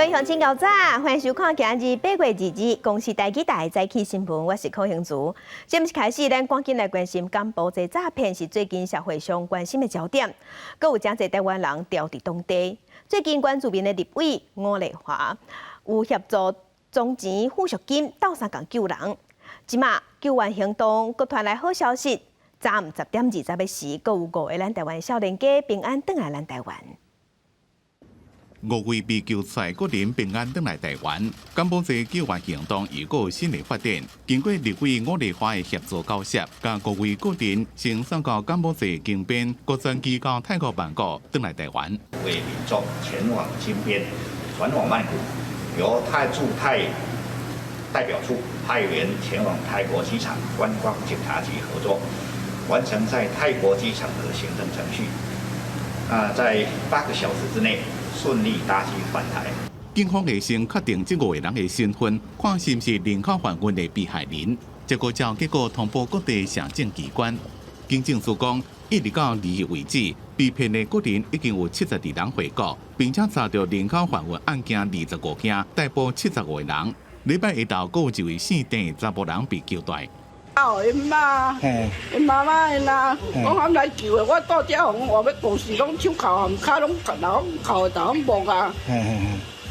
各位乡亲高早，欢迎收看今日8月2日公视台记台早起新闻，我是柯兴竹。节目开始，咱赶紧来关心柬埔寨诈骗是最近社会上关心的焦点，阁有真侪台湾人调伫当地。最近关注面的立委吴丽华有协助总钱抚恤金斗相共救人，即马救援行动阁传来好消息，昨暗10点20的时，阁有5个咱台湾少年家平安返来咱台湾。 5位被救出来个人平安返来台湾，柬埔寨救援行动又有新的发展。经过立委吴丽华的协助交涉，甲5位个人先送到柬埔寨金边国专机到泰国曼谷返来台湾。为民众前往金边、转往曼谷，由驻泰代表处派员前往泰国机场观光警察局合作，完成在泰国机场的行政程序。在8个小时之内。 顺利搭机返台。警方会先确定这5个人的身份，看是不是人口贩运的被害人。结果通报各地乡政机关。警政署讲，一直到2日为止，被骗的个人已经有72人回国，并且查到人口贩运案件25件，逮捕75个人。礼拜一到，还有1位姓郑的查甫人被救出来。 因妈，因妈妈因啦，我喊来救的，我到遮红，我要公司拢手铐含脚拢铐的，拢木啊，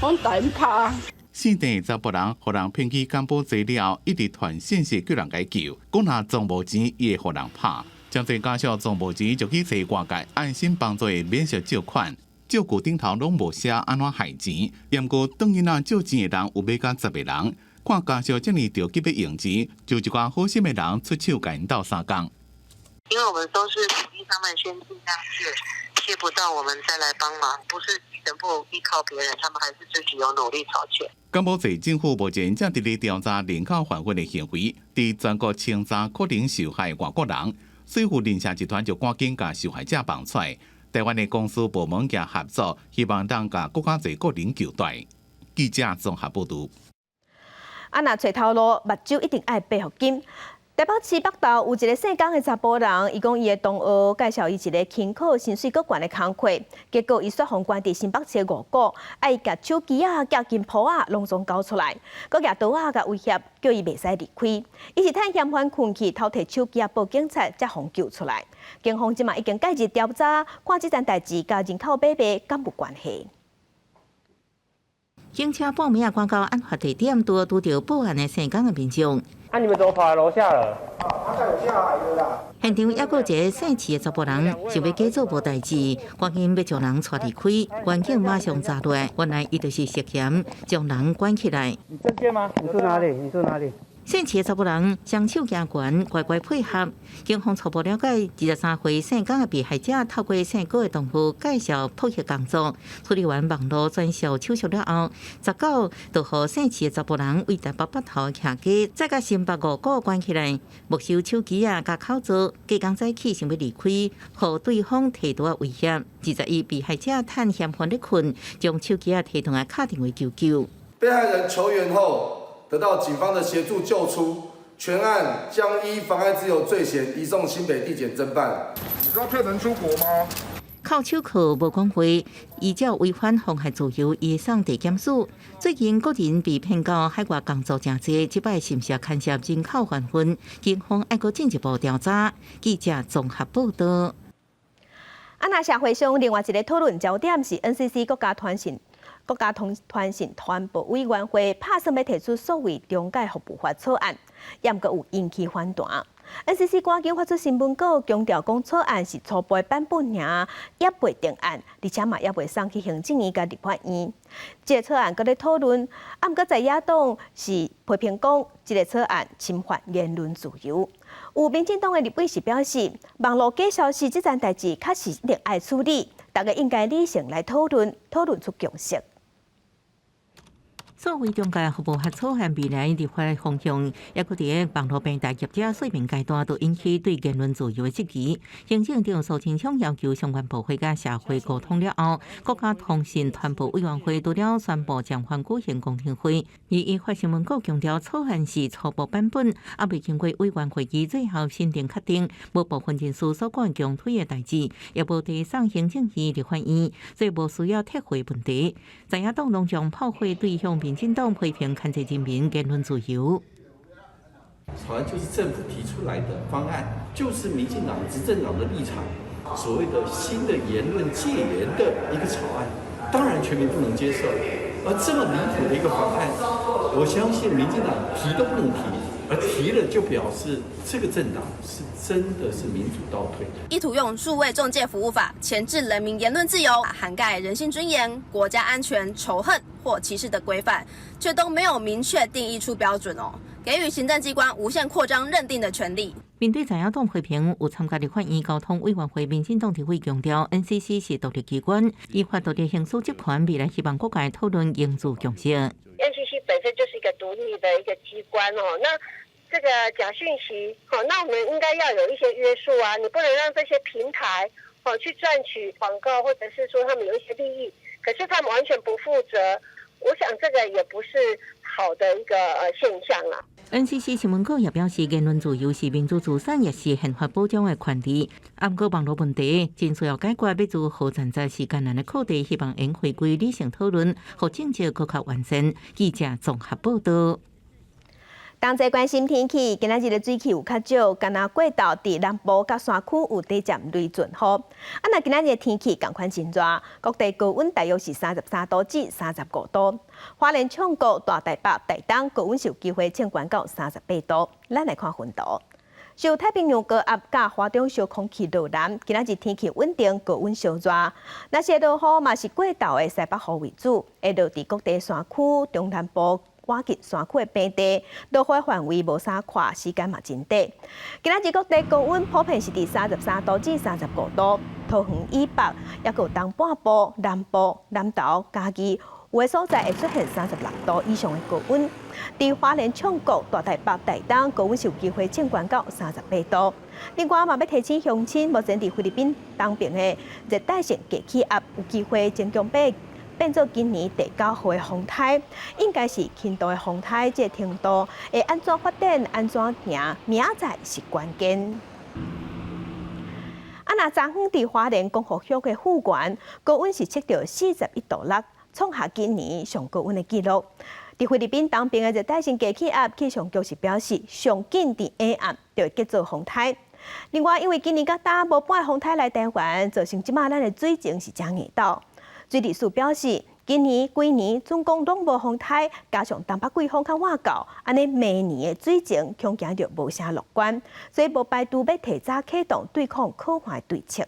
拢大因拍。姓郑的查甫人，互人骗去柬埔寨了，一直传信息叫人解救，讲若装无钱，伊会互人拍。真侪家属装无钱，就去找外界爱心帮助的免息借款，借据顶头拢无写安怎害钱，验过当囡仔借钱的人有要甲10个人。 看家属这么着急要用钱，就一寡好心的人出手甲因斗相共。因为我们都是鼓励他们先尽量借不到我们再来帮忙，不是全部依靠别人，他们还是自己有努力找钱。柬埔寨政府目前正伫咧调查人口贩运的行为，伫全国清查可能受害外国人，水富人社集团就赶紧甲受害者放出来。台湾的公司部门也合作，希望当甲更加侪个人救出来。记者综合报道。 若找头路，目睭一定爱背福金。台北市北投有一个姓江的查甫人，伊讲伊的同学介绍伊一个轻考薪水阁悬的工课，结果伊说谎关伫新北市的5股，伊甲手机夹金铺拢总交出来，阁举刀甲威胁，叫伊袂使离开。伊是趁嫌犯困去偷摕手机报警察，才互救出来。警方即马已经介入调查，看这件代志甲人口买卖敢有关系。 警车报名赶到案发地点，拄到报案的姓江的民众。你们怎么跑来楼下了？他在楼下来的啦。现场还有一个姓齐的查甫人，想要假做无代志，赶紧要将人带离开。员警马上查落，原来伊就是涉嫌将人关起来。你证件吗？你住哪里？你住哪里？ 姓齐的查甫人双手举悬，乖乖配合。警方初步了解，23岁姓江的被害者透过姓高的同学介绍托协工作，处理完网络专销手续了后，19就和姓齐的查甫人为台北北投徛家，再甲新北5股关起来，没收手机甲口罩，加工早起想要离开，互对方提刀威胁。21被害者趁嫌犯咧困，将手机提动来敲电话求救。被害人求援后。 得到警方的协助救出，全案将依妨碍自由罪嫌移送新北地检侦办。你知道骗人出国吗？靠手铐无讲话，依照违反妨害自由移送地检署。最近个人被骗到海外工作真多，即摆是毋是牵涉人口贩运？警方还阁进一步调查。记者综合报道。那社会上另外一个讨论焦点是 NCC 国家通信传播委员会打算要提出所谓中介服务法草案，也毋过有引起反弹。NCC 赶紧发出新闻稿，强调讲草案是初步版本尔，也未定案，而且嘛也未送去行政院甲立法院。这个草案搁咧讨论，啊毋过在野党是批评讲，这个草案侵犯言论自由。有民进党的立委是表示，网络假消息这件代志确实一定爱处理，大家应该理性来讨论出共识。作为中介服务合草案未来立法方向，也搁伫网络平台业者说明阶段，都引起对言论自由的质疑。行政长苏清昌要求相关部会甲社会沟通了后，国家通讯传播委员会除了宣布将换举行公听会，依法新闻局强调草案是初步版本，还未经过委员会议最后审定确定，无部分人士所讲强推的代志，也无提送行政院立法院，所以无需要撤回问题。在野党拢将炮火对向民进党批评牵制人民言论自由。草案就是政府提出来的方案，就是民进党执政党的立场，所谓的新的言论戒严的一个草案，当然全民不能接受。而这么离谱的一个方案，我相信民进党提都不能提。而提了就表示这个政党是真的是民主倒退，意图用数位中介服务法钳制人民言论自由，涵盖人性尊严、国家安全、仇恨或歧视的规范，却都没有明确定义出标准哦，给予行政机关无限扩张认定的权利。面对在野党批评，有参加立法院交通委员会民进党团会强调 ，NCC 是独立机关，依法独立行使职权，未来希望各界讨论应注共识。NCC 本身就是一个独立的一个机关哦，那这个假讯息，那我们应该要有一些约束啊，你不能让这些平台去赚取广告，或者是说他们有一些利益，可是他们完全不负责，我想这个也不是好的一个现象啦。NCC 新闻局也表示，言论自由是民主自身，也是宪法保障的权利。不过网络问题真需要解决，要做好站在时间内的课题，希望能回归理性讨论，和政策更加完善。记者综合报道。同齐关心天气，今仔日的水气有较少，干那过道伫南部甲山区有短暂雷阵雨。若今仔日的天气同款真热，各地高温大约是33度至35度。花莲唱歌、大台北、台东高温是有机会升悬到38度。咱来看分图。受太平洋高压甲华中小空气扰南，今仔日天气稳定，高温稍热。那些落雨嘛是过道的西北风为主，会落伫各地山区、中南部。挖进山区的平地，落雨范围无啥宽，时间嘛真短。今仔日各地高温普遍是伫33度至35度，桃园以北，也有东半部、南部、南投、嘉义，有的所在会出现36度以上的高温。伫花莲唱歌、大台北、台东高温是有机会升悬到38度。另外嘛要提醒乡亲，目前伫菲律宾东边的热带性低气压有机会增强变做今年第9号的风台，应该是轻度的风台，这个程度会安怎发展、安怎行，明仔是关键。若昨昏伫花莲光复乡的富源，高温是测到41.6度，创下今年上高温的纪录。伫菲律宾东边的热带性低气压，气象局是表示，上紧伫下暗就会结做风台。另外，因为今年较大无半风台来台湾，造成即马咱的水情是真硬到。水利署表示，今年、规年总共拢无风台，加上东北季风较晚到，安尼明年的水情恐惊就无啥乐观，所以无排除要提早启动对抗可能的对策。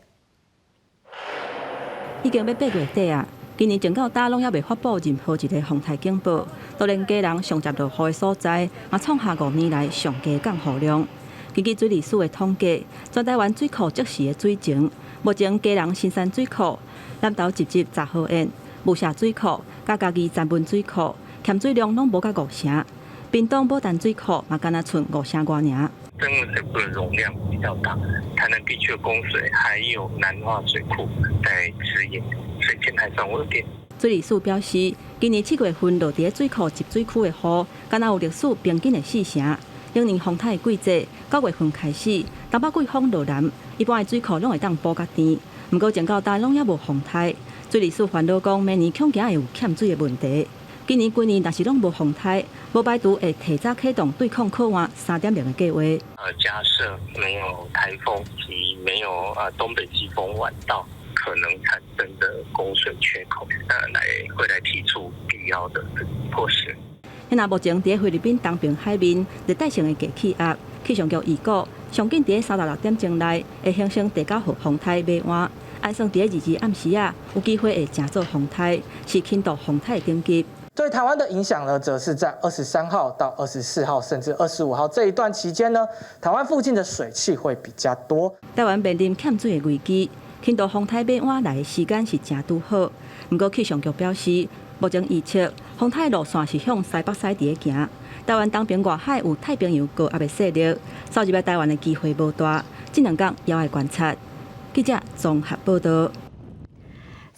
已经要8月底啊，今年前到大拢还未发布任何一个风台警报，都连家人上接落雨的所在，也创下5年来上低降雨量。根据水利署的统计，全台湾水库即时的水情，目前家人新山水库、南投集集10号堰、雾社水库、甲嘉义詹文水库，欠水量拢无到5成。屏东宝丹水库嘛，敢若剩5成外尔。增温水库的容量比较大，台南地区的供水还有南化水库在支援，水情还算稳定。水利署表示，今年7月份落伫水库集水区的雨，敢若有历史平均的4成。今年风台的季节9月份开始，东北季风落南，一般的水库拢会当补甲甜。不过前到大拢也无风台，水利署烦恼讲，明年恐惊会有欠水的问题。今年规年若是拢无风台，无排除会提早启动对抗可能3.0的计划。假设没有台风及没有东北季风晚到，可能产生的供水缺口，会来提出必要的措施。那目前伫菲律宾东边海面热带性的低气压，气象局预估上紧伫36点钟内会形成第9号风台尾湾，按算伫22暗时有机会会成做风台，是轻度风台的等级。对台湾的影响呢，则是在23号到24号，甚至25号这一段期间呢，台湾附近的水汽会比较多。台湾面临欠水的危机，轻度风台尾湾来的时间是正拄好。不过气象局表示，目前预测，风台路线是向西北西伫个行。台湾东边外海有太平洋高压的势力，扫入来台湾的机会无大。这2天也要观察。记者综合报道。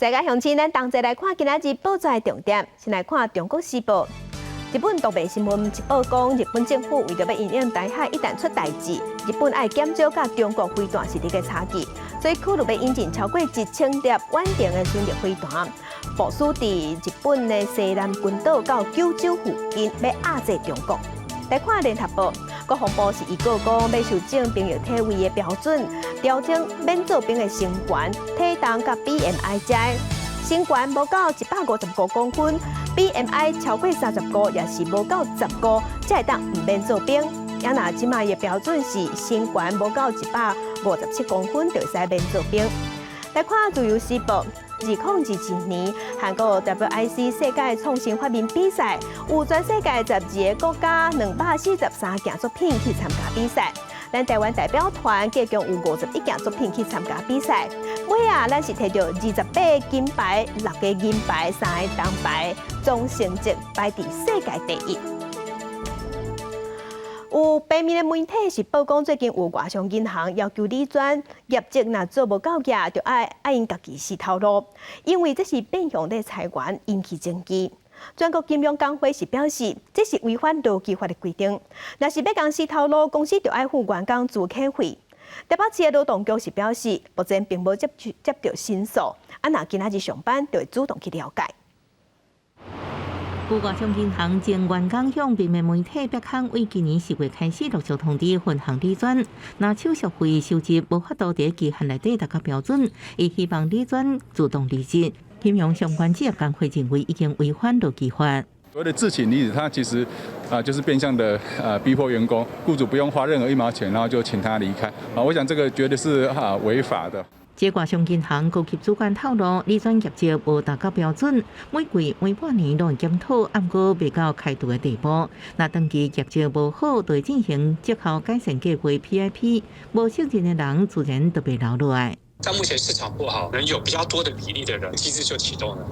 世界乡亲，咱同齐来看今仔日报纸的重点。先来看《中国时报》。日本东北新闻一报讲，日本政府为着要因应台海一旦出代志，日本爱减少甲中国飞弹实力的差距，所以考虑要引进超过1000粒稳定的戦略飞弹，部署伫日本的西南群岛到九州附近，要压制中国。来看《联合报》，国防部是预告讲要修正兵役体位的标准，调整免做兵的成员体重甲 BMI 值。身悬无到155公分 ，BMI 超过35，也是无到15，才会当唔免做兵。也若即卖的标准是身悬无到157公分，就会使免做兵。来看《自由时报》，2027年韩国 WIC 世界创新发明比赛，有全世界12个国家243件作品去参加比赛。咱台湾代表团计共有51件作品去参加比赛，尾啊，咱是摕到28个金牌、6个银牌、3个铜牌，总成绩排伫世界第一。有平面的媒体是报讲，最近有外商银行要求理专业绩若做无够业，就爱因家己死头路，因为这是变相咧裁员，引起争议。全国金融工会是表示，这是违反劳基法的规定。若是要公司头路，公司就爱付员工资遣费。台北市的劳动局是表示，目前并无接到申诉，若今仔日上班就会主动去了解。有外商银行前员工向平面媒体表康，为今年10月开始陆续通知分行理专，若手续费收集无法度伫期限内底达到标准，伊希望理专主动离职。金融相关职业工会认为已经违反劳基法。所谓的自请离职，它其实就是变相的逼迫员工，雇主不用花任何1毛钱，然后就请他离开。我想这个绝对是违法的。这外商银行高级主管透露，理专业绩无达到标准，每季每半年都会检讨，暗过未到开除的地步。若长期业绩无好，就会进行绩效改善计划 PIP， 无胜任的人自然都被留落来。像目前市场不好，能有比较多的比例的人，机制就启动了，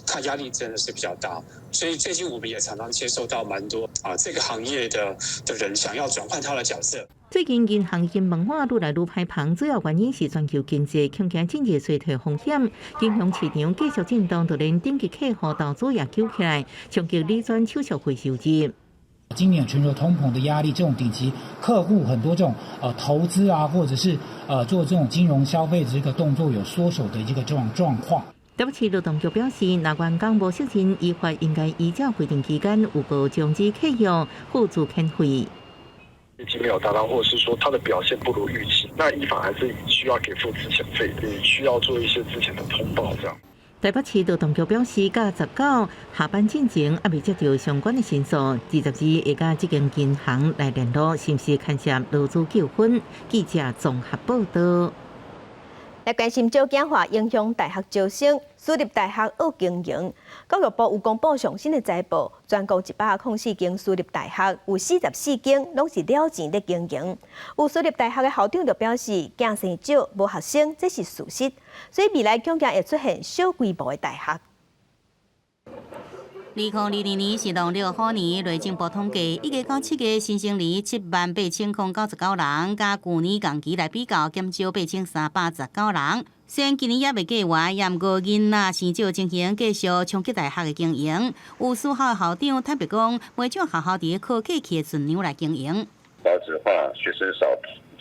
它压力真的是比较大。所以最近我们也常常接受到蛮多这个行业的人想要转换他的角色。最近银行经文化愈来愈歹芳，主要原因是全球经济恐惊经济衰退风险，金融市场继续震动，就连顶级客户投资也救起来，冲击理专手续费收入。今年全球通膨的压力，这种顶级客户很多这种投资啊，或者是做这种金融消费的这个动作有缩手的一个这种状况。台北市劳动局表示，若员工无胜任，依法应该依照规定期间有无终止契约，付资遣费。业绩没有达到，或者是说他的表现不如预期，那依法还是需要给付资遣费，也需要做一些之前的通报这样。台北市劳动局表示，到19下班进前还未接到相关的申诉，22会甲这间银行来联络，是不是牵涉劳资纠纷？记者综合报道。来关心少子化影响大学招生，私立大学恶经营。教育部有公布上新的财报，全国104间私立大学，有44间拢是了钱咧经营。有私立大学的校长就表示，囝生少，无学生，这是事实。所以未来恐惊会出现小规模的大学。2022年是农历虎年，内政部统计，1月到7月新生儿78099人，甲去年同期来比较，减少8319人。虽然今年也未过完，也毋过囡仔生少情形继续冲击大学的经营。有私校的校长坦白讲，每种学校伫考过期的准量来经营。少子化，学生少。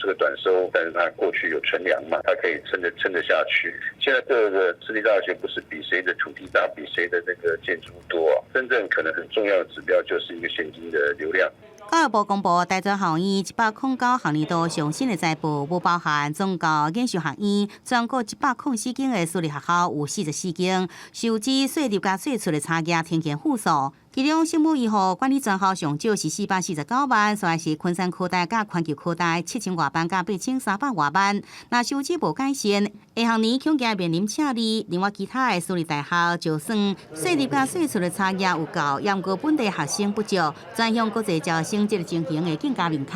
这个短收，但是它过去有存粮嘛，它可以撑得下去。现在各个私立大学不是比谁的土地大，比谁的那个建筑多，真正可能很重要的指标就是一个现金的流量。教育部公布大专校院109学年度上新的财报，不包含宗教研修学院，全国104间的私立学校有44间，受至税入甲税出的差额呈现负数。其中圣母医护管理专校上少是449万，所以是昆山科大甲环球科大7000外万甲8300外万。若收支无改善，下学年恐惊面临赤字。另外，其他的私立大学就算税入甲税出的差额有够，也毋过本地学生不足，转向国际招生这个情形会更加明确。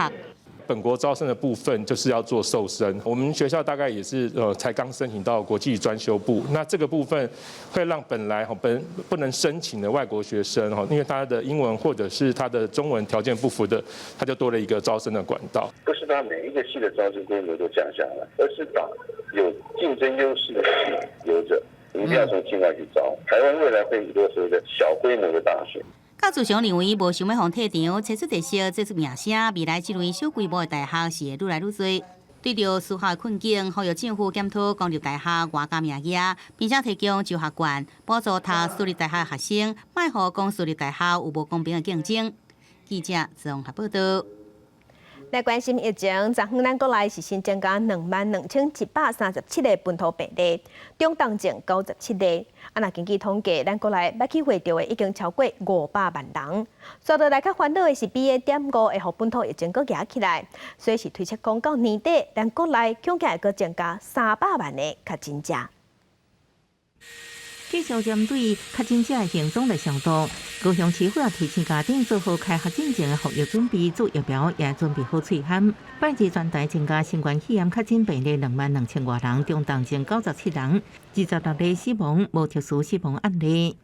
本国招生的部分就是要做瘦身，我们学校大概也是才刚申请到国际专修部，那这个部分会让本来不能申请的外国学生因为他的英文或者是他的中文条件不符的，他就多了一个招生的管道。不是把每一个系的招生规模都降下来，而是把有竞争优势的系留着，一定要从境外去招。台湾未来会有多所谓的小规模的大学。教主常认为，无想要互退场，找出特色，做出名声，未来这类小规模的大学是会愈来愈多。对着私校的困境，呼吁政府检讨公立大学外加名额，并且提供就学券，补助读私立大学的学生，卖互公私立大学有无公平的竞争。记者综合报道。来关心疫情，昨天咱国内是新增加22137个本土病例，中重症97例。若根据统计，咱国内捌去会着的已经超过500万人。受到来较烦恼的是 BA.5会互本土疫情搁压起来，所以是推测讲到年底，咱国内恐惊会搁增加300万个确诊者。继续针对确诊者的行踪来消毒，高雄市府也提醒家长做好开学进前的防疫准备，做疫苗也准备好喙涵。拜二全台增加新冠肺炎确诊病例22000多人，中重症97人，26例死亡，无特殊死亡案例。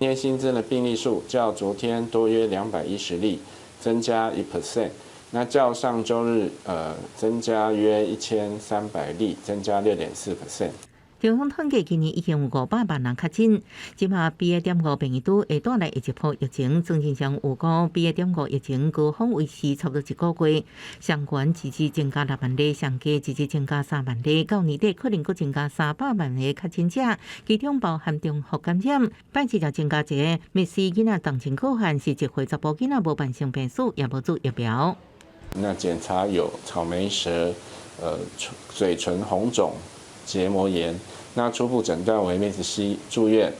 今天新增的病例数较昨天多约210例，增加1%。那较上周日增加约1300例，增加6.4%。中央统计，今年已经有500万人确诊。即马 BA.5 变异株会带来一波疫情，曾经上有估 BA.5 疫情高峰维持差不多1个月，上悬直至增加6万例，上低直至增加3万例。到年底可能阁增加300万个确诊者，其中包含中学感染。拜二就增加一个密斯囡仔重症个案，是1岁查甫囡仔无慢性病史，也无做疫苗。那检查有草莓舌、嘴唇红肿、结膜炎。那初步诊断为 MSC， 住院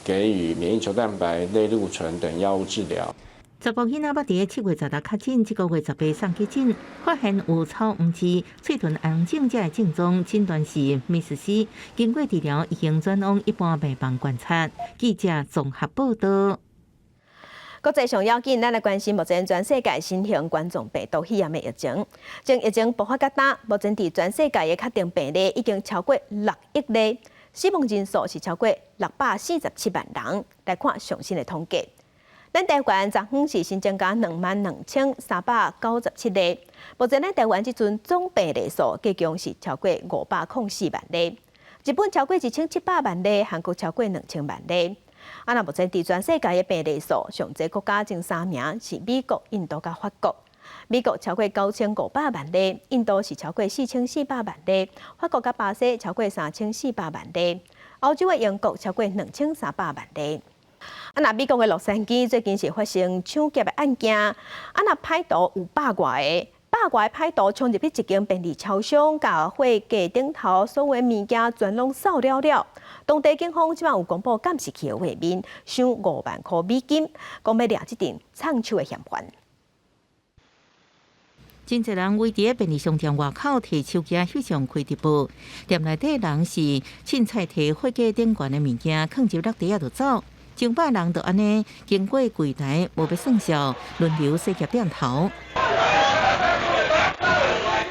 给予免疫球蛋白、类固醇等药物治疗。查甫囡仔捌伫7月16确诊，7月18送急诊，发现有草唔治、喙唇红肿者的症状，诊断是 MSC。经过治疗，已经转往一般病房观察。记者综合报道。国际上要紧，咱来关心目前全世界新型冠状病毒肺炎的疫情。从疫情爆发到今，目前伫全世界的确定病例已经超过6亿例，死亡人数是超过647万人。来看最新的统计，咱台湾昨天是新增加22397例，目前咱台湾即阵总病例数计共是超过504万例，日本超过1700万例，韩国超过2000万例。那目前伫全世界的病例数，上济国家前3名是美国、印度甲法国。美国超过9500万例，印度是超过4400万例，法国甲巴西超过3400万例，欧洲的英国超过2300万例。那美国的洛杉矶最近是发生抢劫的案件，那歹徒有100多个歹徒冲入去一间便利超商，甲货架顶头所有的物件全拢扫了。当地警方即摆有公布监视器的画面，赏5万块美金，讲要抓即阵藏手的嫌犯。真侪人围伫便利商店外口摕手机翕相开直播，店内底人是凊彩摕货架顶悬的物件放入落地就走。上百人就安尼经过柜台，无要算数，轮流洗劫店头。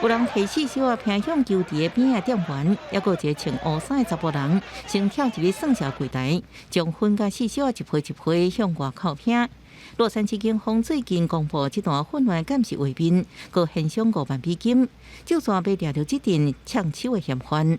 有人提起手啊，偏向求伫边仔店员，还有一个穿乌衫的查甫人，先跳入去算数柜台，将粉甲细小一批一批向外口拼。洛杉矶警方最近公布这段混乱监视画面，佮现赏5万美金，就算要抓到这阵抢手的嫌犯。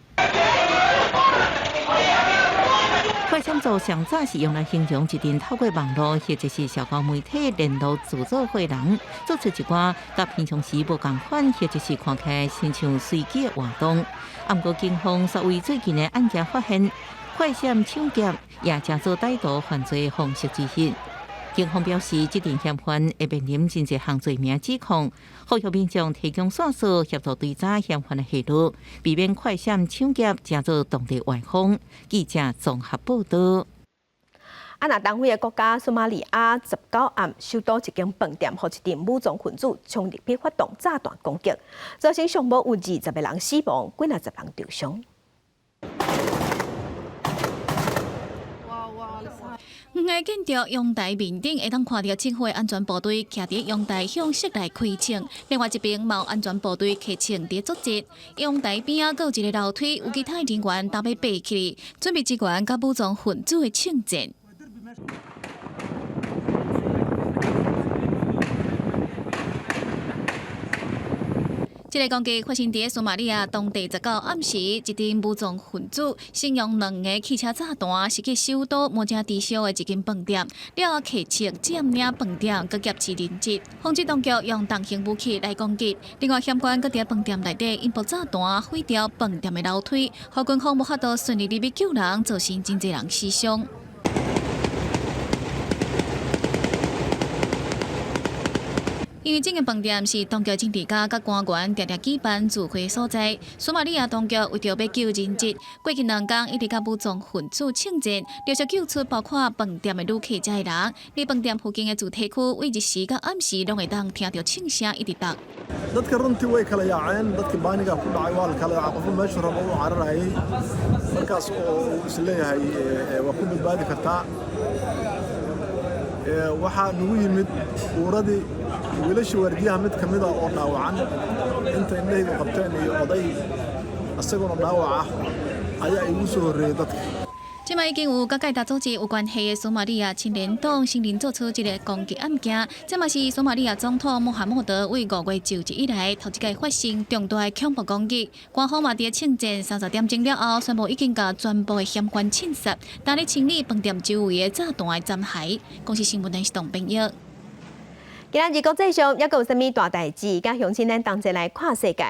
快闪组上早是用来形容一阵透过网络或者是社交媒体联络自助会人，做出一寡甲平常时无共款，或者是看起来亲像随机的活动。不过警方煞为最近的案件发现，快闪抢劫也正做歹徒犯罪方式之一。警方表示，这阵嫌犯会面临真侪项罪名指控，呼吁民众提供线索协助追查嫌犯的下落，避免快闪抢劫成做当地歪风。记者综合报道。那东非的国家索马利亚19暗首都一间饭店，和一阵武装分子冲入去发动炸弹攻击，造成上无有20个人死亡，几20人受伤。远个建筑阳台面顶会当看到政府的安全部队徛伫阳台向室内开枪，另外一边嘛有安全部队骑枪伫作战。阳台边啊，还有一个楼梯，有其他人员搭要爬起，准备支援甲武装分子的枪战。这个攻击发生伫索马利亚当地19暗时，一阵武装分子先用2个汽车炸弹袭击首都摩加迪修的一间饭店，了后骑枪占领饭店，佮劫持人质。防止当局用重型武器来攻击。另外，嫌官佮伫饭店内底引爆炸弹，毁掉饭店的楼梯，互军方无法度顺利入去救人，造成真侪人死伤。因为这个饭店是当局政治家甲官员常常举办聚会所在，索马利亚当局为着要救人质，过去2天一直甲武装分子枪战，陆续救出包括饭店的旅客在的人。伫饭店附近的主题区，为日时甲暗时拢会当听到枪声一直打。dadka runtii way kala yaaceen dadka baaniga ku dhacay waa la kala yaacay qofka meesha rabo uu cararayay markaas oo is leeyahay waa ku badbaadi kartaa waxaa nagu yimid uuradii wiilasha waardiyaha mid ka mid ah oo dhaawacan inta indhahaydu qabteen iyo oday isaguna dhaawac ah ayaa igu soo horreeyay dadka。即卖已经有甲盖达组织有关系的索马利亚青年党承认做出一个攻击案件，这嘛是索马利亚总统穆罕默德为5月就职以来头一届发生重大的恐怖攻击。官方嘛伫庆战30点钟了后，宣布已经甲全部的嫌犯枪杀，但咧清理饭店周围的炸弹的残骸。公司新闻电视同朋友。今仔日国际上还有啥物大代志？甲乡亲咱同齐来看世界。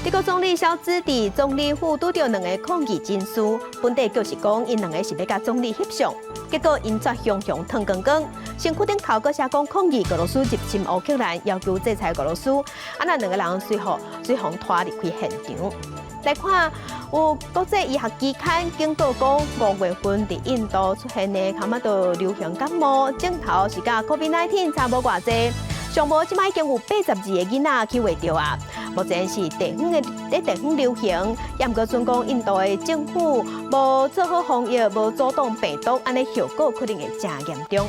德国总理肖兹伫总理府拄到2个抗议人士，本地就是讲因2个是要甲总理翕相，结果因却雄烫光光，身躯顶头阁写讲抗议俄罗斯入侵乌克兰，要求制裁俄罗斯。那2个人随后拖离开现场。来看，有国际医学期刊警告讲，5月份伫印度出现的卡马多流行感冒，镜头是甲 COVID-19 差无偌济。上无即摆已经有82个囡仔去卫着啊！目前是地方流行，也毋过准讲印度的政府无做好防疫，无阻挡病毒，安尼效果可能会真严重。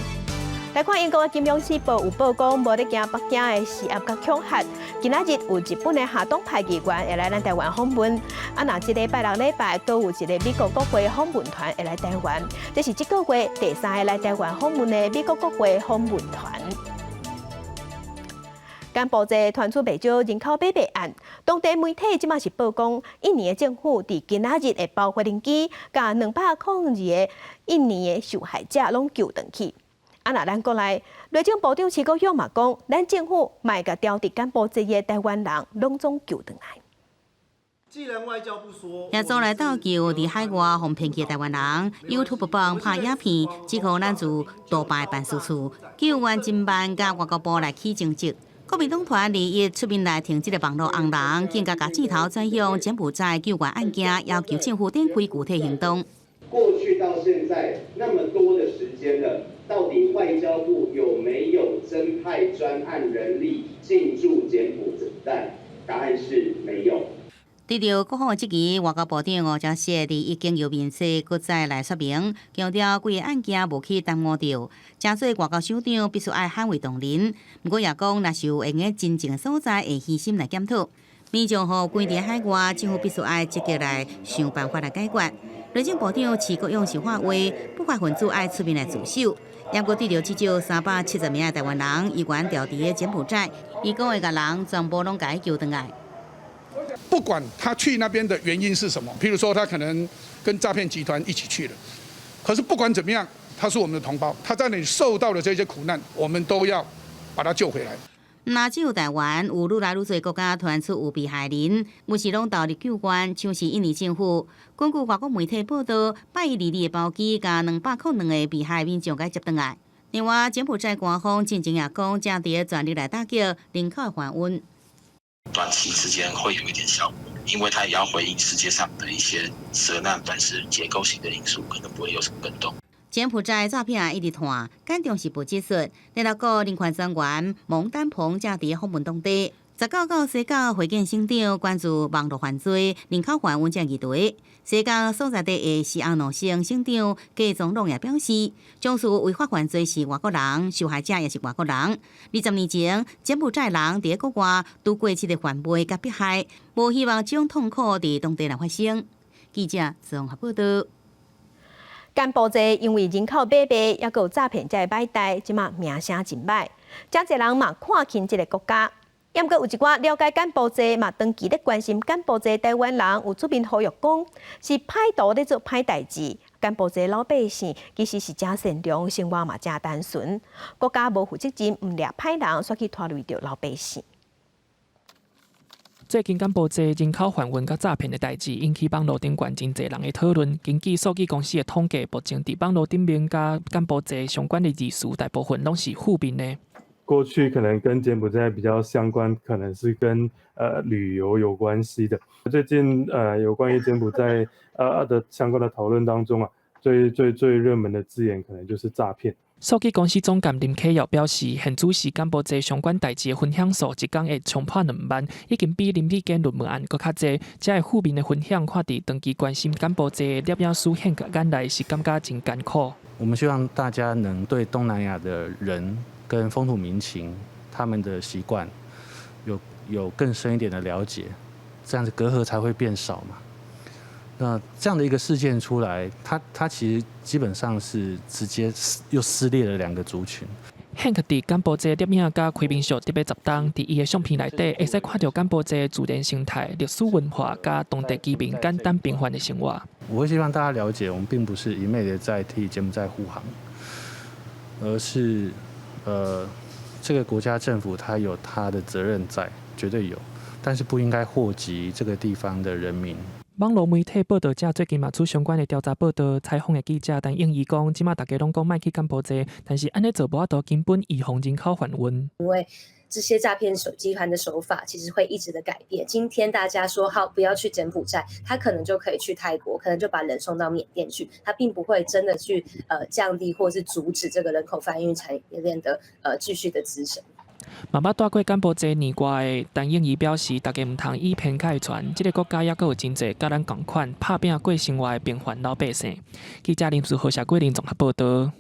来看英国的《金融时报》有报讲，无咧惊北京的施压甲恐吓。今仔日有日本的下党派议员会来咱台湾访问，若即礼拜6礼拜，都有一个美国国会访问团会来台湾。这是这个月第3个来台湾访问的美国国会访问团。柬埔寨传出不少人口买卖案，当地媒体即马是报讲，印尼的政府伫今仔日的包发令机，甲202个印尼的受害者拢救回去。若咱国内内政部长徐国勇嘛讲，咱政府卖甲调伫柬埔寨的台湾人拢总救回来。既然外交部说，也做来到救伫海外互骗去的台湾人 ，YouTube 帮拍影片，指控咱驻杜拜办事处救援侦办甲外交部来起争执。国民党团2日出面来停这个网络红人，更加指头采用柬埔寨救援案件，要求政府展开具体行动。过去到现在那么多的时间了，到底外交部有没有增派专案人力进驻柬埔寨？答案是没有。对着国防的质疑，外交部长吴钊燮已经由面试搁再来说明，强调规个案件无去耽误着，真侪外交首长必须爱捍卫同仁。不过也讲，若是有用个真正所在，会细心来检讨。民众和规伫海外，政府必须爱积极来想办法来解决。内政部长徐国勇是话话，不法分子爱出面来自首。也过对着至少370名的台湾人，依然调伫柬埔寨，伊讲会甲人全部拢甲伊救回来。不管他去那边的原因是什么，譬如说他可能跟诈骗集团一起去了，可是不管怎么样，他是我们的同胞，他在那里受到的这些苦难，我们都要把他救回来。那只有台湾有愈来愈多国家传出有被害人，每次拢投入救援，像是印尼政府。根据外国媒体报道，8月2日的包机甲202个被害民众甲接回来。另外，柬埔寨官方进前也讲，正伫全力来打击人口的还温。短期之间会有一点效果，因为它也要回应世界上的一些涉难，但是结构性的因素可能不会有什么变动。柬埔寨照片一直看，简中是不技术。联合国人权专员蒙丹鹏正伫访问当地， 19到西港会见省长关注网络犯罪、人口贩运这议题。西港所在地的西安农省省长加宗龙也表示，上述违法犯罪是外国人，受害者也是外国人。20年前，柬埔寨人伫国外拄过这个犯罪甲迫害，无希望这种痛苦伫当地人发生。记者综合报道。柬埔寨因为人口买卖，也有诈骗才会歹代，即马名声真歹，真侪人嘛看轻这个国家。也毋过有一寡了解柬埔寨嘛，长期咧关心柬埔寨台湾人有出面呼吁讲，是歹徒咧做歹代志。柬埔寨老百姓其实是真善良，生活嘛真单纯。国家无负责任，毋掠歹人，煞去拖累着老百姓。最近柬埔寨人口贩运甲诈骗的代志，引起网络顶悬真侪人的讨论。根据数据公司的统计，目前伫网络顶面甲柬埔寨相关的字数，大部分拢是负面的。过去可能跟柬埔寨比较相关，可能是跟旅游有关系的。最近有关于柬埔寨的相关的讨论当中啊，最热门的字眼可能就是诈骗。数据公司总监林启耀表示，现主是柬埔寨相关代志的分享数一天会冲破2万，已经比林立坚论文案搁较侪。这个负面的分享，看伫长期关心柬埔寨的摄影师现眼来是感觉真艰苦。我们希望大家能对东南亚的人跟风土民情、他们的习惯有更深一点的了解，这样子隔阂才会变少嘛。那这样的一个事件出来，它其实基本上是直接又撕裂了2个族群。Hank 伫柬埔寨摄影甲开民俗特别集档，伫伊的相片内底，会使看到柬埔寨自然生态、历史文化甲当地居民简单平凡的生活。我会希望大家了解，我们并不是一昧的在替柬埔寨护航，而是这个国家政府它有它的责任在，绝对有，但是不应该祸及这个地方的人民。网络媒体报道者最近嘛出相关的调查报道，采访的记者但应伊讲，即马大家拢讲卖去柬埔寨，但是安尼做无法度根本预防人口贩运。因为这些诈骗集团的手法其实会一直的改变。今天大家说好不要去柬埔寨，他可能就可以去泰国，可能就把人送到缅甸去，他并不会真的去降低或是阻止这个人口贩运产业链的继续的滋生。嘛捌待过柬埔寨年外的陈英仪表示，大家唔通以偏概全，这个国家也阁有真侪甲咱同款拍拼过生活的平凡老百姓。记者林树豪、谢桂林综合报道。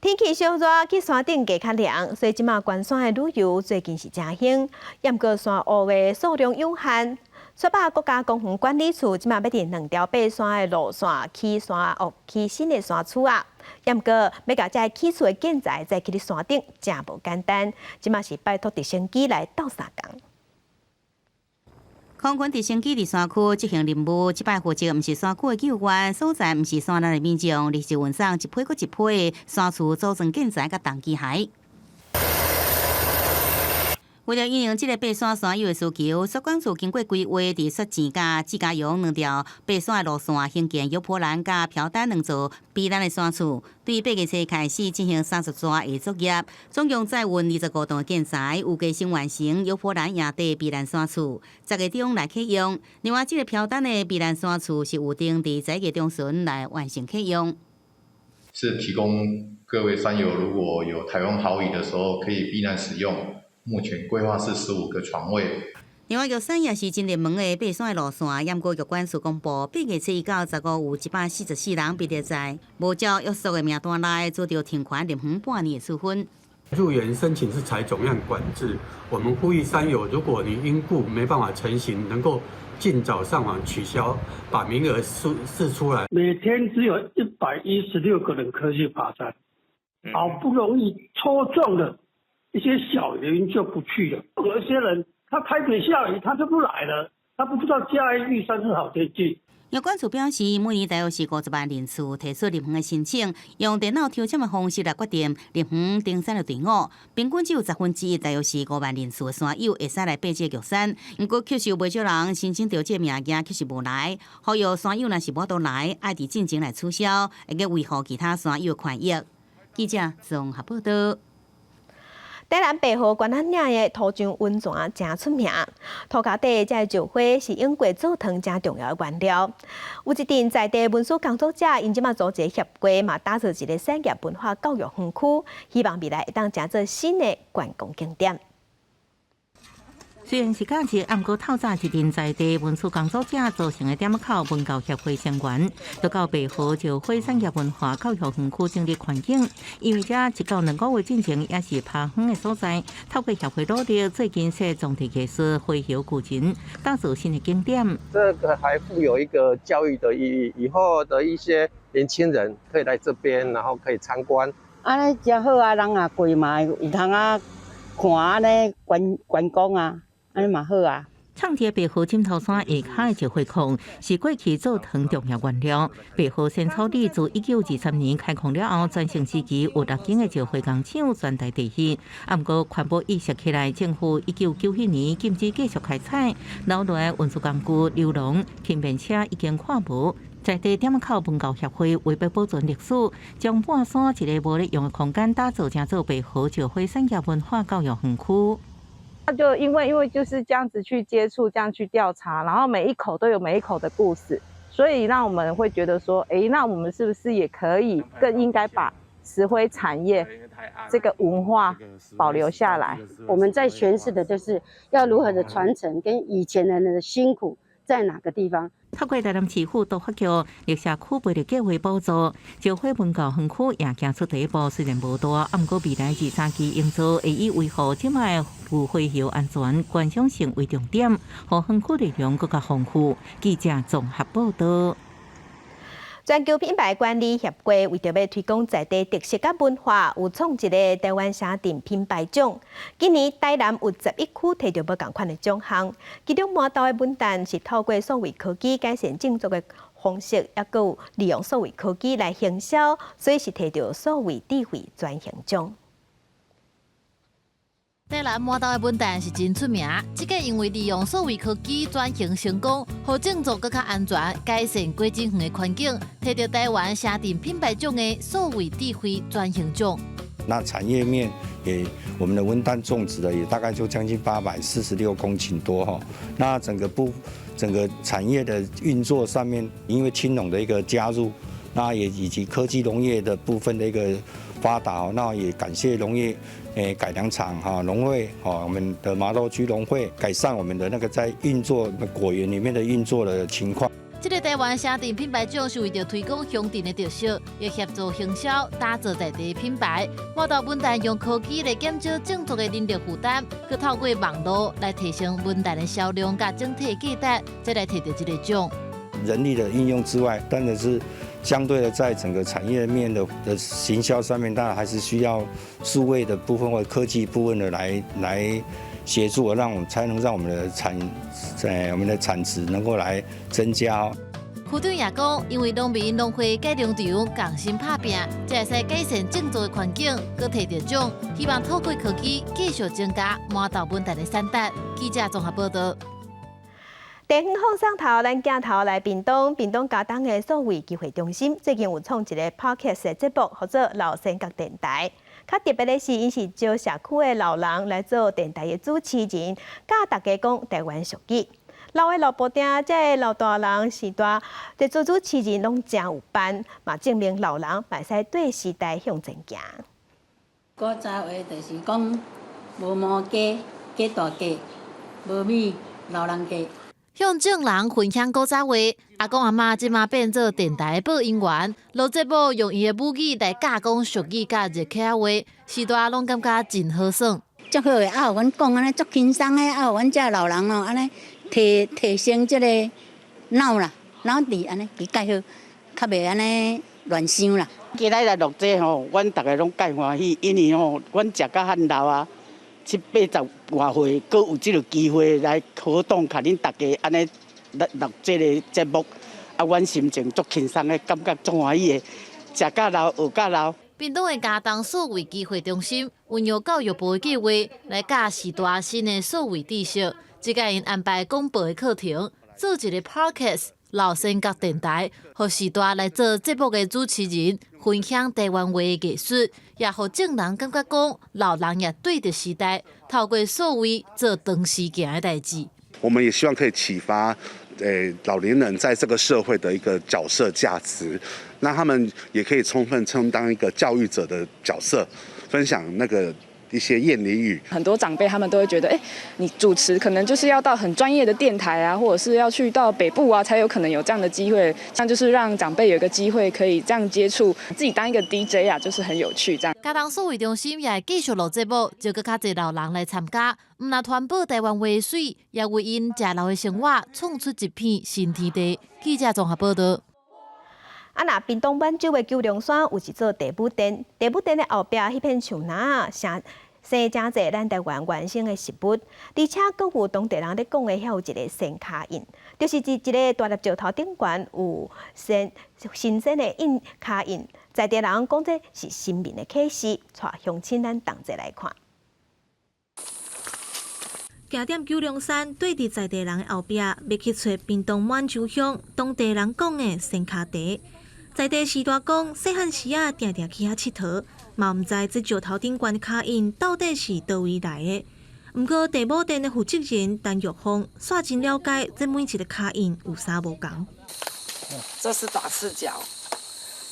天气小热，去山顶加较凉，所以即马关山的旅游最近是真兴。也毋过山屋的数量有限，雪霸国家公园管理处即马要伫2条爬山的路线起山屋起新的山厝啊。也毋过要甲这起厝的建材再去伫山顶，真无简单。即马是拜托直升机来斗3工。空军直升机伫山区执行任务，即摆负责毋是山区的救援，所在毋是山内的民众，立即运送一批搁一批的山厝组成建材甲重机械。为了应用这个爬山山友的需求，雪管处经过规划，伫雪钱甲自家用2条爬山的路线兴建油坡兰甲飘单2座避难的山厝。对8月初开始进行30座的作业，总共载运25吨的建材，有计先完成油坡兰野地避难山厝，10月中来启用。另外，这个飘单的避难山厝是有定伫11月中旬来完成启用。是提供各位山友，如果有台风豪雨的时候，可以避难使用。目前规划是15个床位。另外，玉山也是真热门的爬山的路线，也毋过玉管处公布8月初到15有144人被列在无照约束的名单内，遭到停权临园半年的处分。入园申请是采总量管制，我们呼吁山友，如果你因故没办法成行，能够尽早上网取消，把名额释出来。每天只有116个人可以去爬山，好不容易抽中了。一些小人就不去了，有一些人他台北下雨他就不来了，他不知道嘉义玉山是好天气。有关处表示，每年大约是50万人次提出入园的申请，用电脑抽签的方式来决定入园登山的队伍，平均只有1/10，大约是5万人次的山友会使来爬这玉山。不过，确实有不少人申请到这名额，确实无来。呼吁山友若是无倒来，爱伫进前来取消，会个维护其他山友的权益。记者综合报道。台南白河关仔岭的土酱温泉真出名，土脚底这石花是用过做汤真重要的原料。有一阵在地文书工作者，因即马组织协会嘛，打造一个产业文化教育园区，希望未来会当成做新的观光景点。虽然是假日，不过透早一阵在地文书工作者组成的点口文教协会成员，就到白河石灰产业文化教育园区成立环境，因为这1到2个月进程也是爬远的所在。透过协会努力，最近设种地艺术回游古城，打造新的景点。这个还富有一个教育的意义，以后的一些年轻人可以来这边，然后可以参观。安尼真好啊，人也过嘛，有通啊看安尼观光啊。安尼嘛好啊！创立白河枕头山下骹的石灰矿是过去做糖重要原料。白河仙草里自1923年开矿了后，全盛时期有6间的石灰工厂全台第一。不过环保意识起来，政府1997年禁止继续开采，留落来运输工具流浪，轻便车已经看无。在地点口文教协会为了保存历史，将半山一个无利用的空间打造成做白河石灰产业文化教育园区。那就因为就是这样子去接触，这样去调查，然后每一口都有每一口的故事，所以让我们会觉得说，那我们是不是也可以更应该把石灰产业这个文化保留下来？我们在诠释的就是要如何的传承，跟以前人的辛苦在哪个地方。透过台南市府都发局绿社区培育计划补助，石灰文教园区也行出第一步，虽然无大，不过未来2、3期营造会以维护即卖有回游安全、观赏性为重点，让园区内容更加丰富。记者综合报道。全球品牌管理协会为着要推广在地特色甲文化，有创一个台湾城镇品牌奖。今年台南有11区摕到无同款的奖项，其中满岛的文旦是透过数位科技改善种植的方式，也佮有利用数位科技来行销，所以是摕到数位智慧专项奖。台南满岛的文旦是真出名，这个因为利用数位科技转型成功，让种植更加安全，改善过境园的环境，摕到台湾城镇品牌奖的数位智慧专项奖。那产业面也，我们的文旦种植的也大概就将近846公顷多哈。那整个产业的运作上面，因为青农的一个加入，那也以及科技农业的部分的一个发达，那也感谢农业改良厂农会我们的麻豆区农会改善我们的那个在运作果园里面的运作的情况。这个台湾城镇品牌奖是为了推广乡镇的特色，也协助行销打造在地品牌。满岛文旦用科技来减少种植的人力负担，去透过网络来提升文旦的销量甲整体价值，再来摕到这个奖。人力的应用之外，当然是相对的在整个产业面的行销上面，当然还是需要数位的部分或科技部分的来协助，才能让我们的产值能够来增加。区长也讲，因为农民农会改良场共心拍拼，才会使改善种植的环境，佮摕到奖。希望透过科技继续增加满岛文旦的产值。记者综合报道。地方放送头，咱镜头来屏东高档的数位机会中心，最近有创一个 podcast 的节目，叫做老三角电台。较特别的是，因是招社区的老人来做电台的主持人，教大家讲台湾俗语。老的老布丁，这老大人时代在做主持人拢真有班，嘛证明老人袂使对时代向前行。古早话就是讲，无毛鸡，鸡大鸡；无米，老人家。向众人分享古早话，阿公阿嬷即马变做电台播音员，录节目用伊的母语来教讲俗语甲热客话，时代拢感觉真好耍。足好诶，啊，阮讲安尼足轻松诶，啊，阮遮老人哦，安尼提升即个脑力安尼去介好，较袂安尼乱想啦。今仔来录这吼，阮逐个拢介欢喜，因为吼，阮食到汉老啊。7、80外岁，阁有即个机会来活动，甲恁大家安尼录即个节目，啊，阮心情足轻松的，感觉足欢喜的，食甲老，学甲老。屏东的家当数位机会中心运用教育部的计划来教时代新的数位知识，即个因安排广播的课程，做一个 podcast 老三角电台，互时代来做节目的主持人，分享台湾话的艺术，也互众人感觉讲老人也对着时代，透过数位做长时行的代志。我们也希望可以启发，老年人在这个社会的一个角色价值，那他们也可以充分充当一个教育者的角色，分享那个一些谚俚语。很多长辈他们都会觉得，你主持可能就是要到很专业的电台啊，或者是要去到北部啊，才有可能有这样的机会。像就是让长辈有一个机会可以这样接触，自己当一个 DJ 啊，就是很有趣这样。嘉东数位中心也会继续录节目，招更较侪老人来参加，唔但传播台湾话的水，也为因食老的生活创出一片新天地。记者综合报道。那屏东满洲的九龙山有一座地武殿，地武殿的后壁迄片树林生真侪咱台湾原生的食物，而且阁有当地人咧讲的，遐有一个仙卡印，就是一个大粒石头顶悬有新鲜的印卡印，在地人讲这是神明的启示，带乡亲咱同齐来看。行踮九龙山对伫在地人的后壁，要去找屏东满洲乡当地人讲的仙卡茶。在地时代讲，细汉时定定去遐佚佗，嘛毋知这石头顶悬的卡印到底是倒位来的。毋过地武殿的负责人陈玉峰煞真了解这每一个卡印有啥无同。这是打赤脚，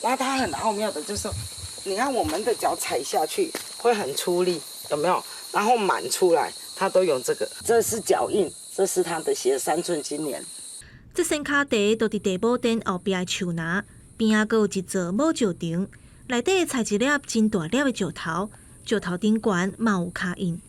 然后它很奥妙的就是，你看我们的脚踩下去会很出力，有没有？然后满出来，它都有这个。这是脚印，这是它的鞋3寸金莲。这仙卡茶都伫地武殿后壁的树林。边仔阁有一座木石亭，内底采一粒真大粒的石头，石头顶悬嘛有卡印。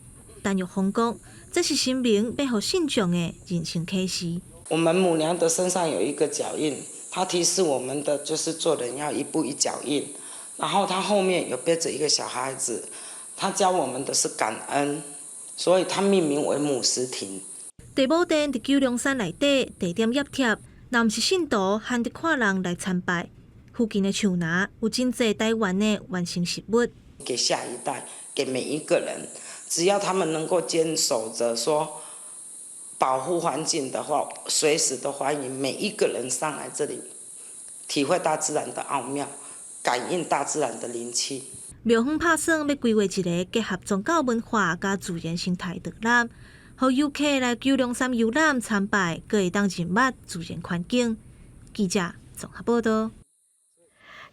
陈玉峰讲，这是神明要互信众的人生启示。我们母娘的身上有一个脚印，它提示我们的就是做人要一步一脚印。然后它后面有背着一个小孩子，他教我们的是感恩，所以它命名为母石亭。地武殿伫九龙山内底，地点压贴，若毋是信徒，罕得看人来参拜。附近的树林有真侪台湾的原生食物，给下一代，给每一个人，只要他们能够坚守着说保护环境的话，随时都欢迎每一个人上来这里，体会大自然的奥妙，感应大自然的灵气。庙方打算要规划一个结合宗教文化甲自然生态导览，互游客来九龙山游览参拜，阁会当认捌自然环境。记者综合报道。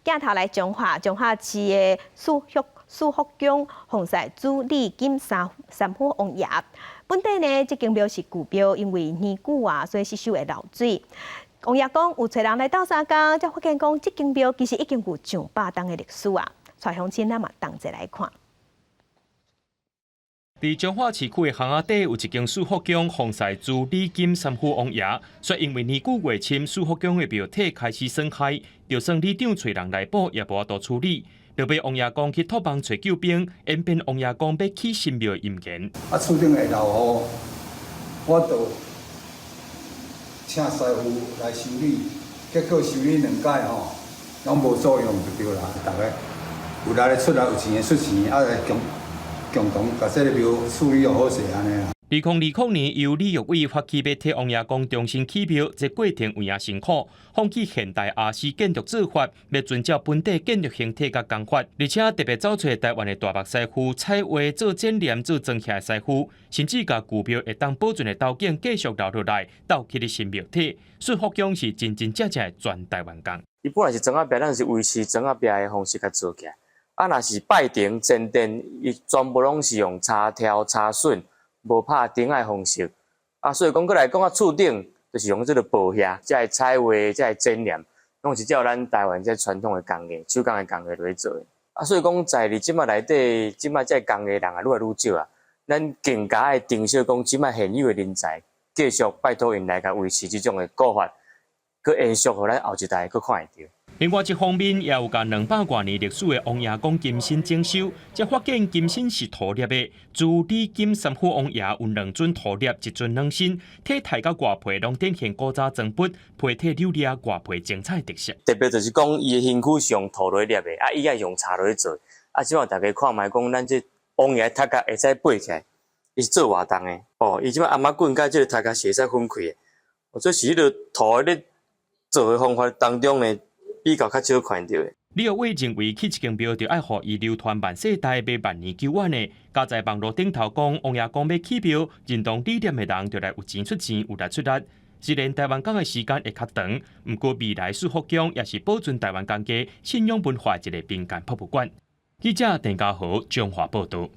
镜头来彰化市的苏福宫奉祀主礼金三虎王爷。本地呢，这间庙是旧庙，因为年久所以是收会漏水。王爷讲有找人来斗相共，才发现讲这间庙其实已经有上100年的历史带乡亲咱嘛同齐来看。伫彰化市区的巷仔底有一间苏福宫奉祀主礼金三虎王爷，却因为年久月深，苏福宫的庙体开始损害，就算里长找人来补，也无法度处理。就被王爷公去托帮找救兵，演变王爷公要起新庙的阴言。厝顶会漏雨，我就请师傅来修理，结果修理2届拢无作用就对啦。大家有来出来有钱的出钱，来共同把这个庙处理好势安尼啦。2020年，由李玉伟发起要替王爷公重新起庙，这过程有影辛苦，放弃现代亚式建筑做法，要遵照本地建筑形体甲工法，而且特别找出台湾的大木师傅彩画做剪黏做装起来师傅，甚至甲旧庙会当保存的刀件继续留落来，斗起的新庙体。苏福宫是真真正正的全台湾工。伊本来是砖仔壁，咱是维持砖仔壁的方式甲做起来。若是拜亭、前殿，伊全部拢是用插条、插榫，无拍钉的方式。所以讲过来讲厝顶就是用这个布遐，才会彩画，才会剪黏，拢是照咱台湾这传统的工艺、手工的工艺来做的。所以讲在即摆内底，即摆这工艺人愈来愈少咱更加的定小讲，即摆现有的人才，继续拜托因来甲维持这种的古法，佮延续，互咱后一代佮看会到。另外一方面，也有甲200多年历史的王爷公金身征收，才发现金身是土粒的。主礼金三虎王爷有2尊土粒，1尊软身，体态甲外皮拢展现古早装笔，皮体溜咧，外皮精彩特色。特别就是讲，伊的身躯是用土来粒的，伊也用茶来做。即摆大家看卖讲，咱这王爷头壳会使背起来，伊是做活动的。伊即摆阿妈棍甲这个头壳是会使分开的。这是迄个土咧做的方法当中呢。比较较少看到的。李玉伟认为，起一间庙就爱互伊流传万世代、卖万年久远的。加在网络顶头讲，王爷公要起庙，认同理念的人就来有钱出钱，有力出力。虽然台湾讲的时间会较长，不过未来苏福宫也是保存台湾公家信仰文化一个民间博物馆。记者陈家豪，彰化报道。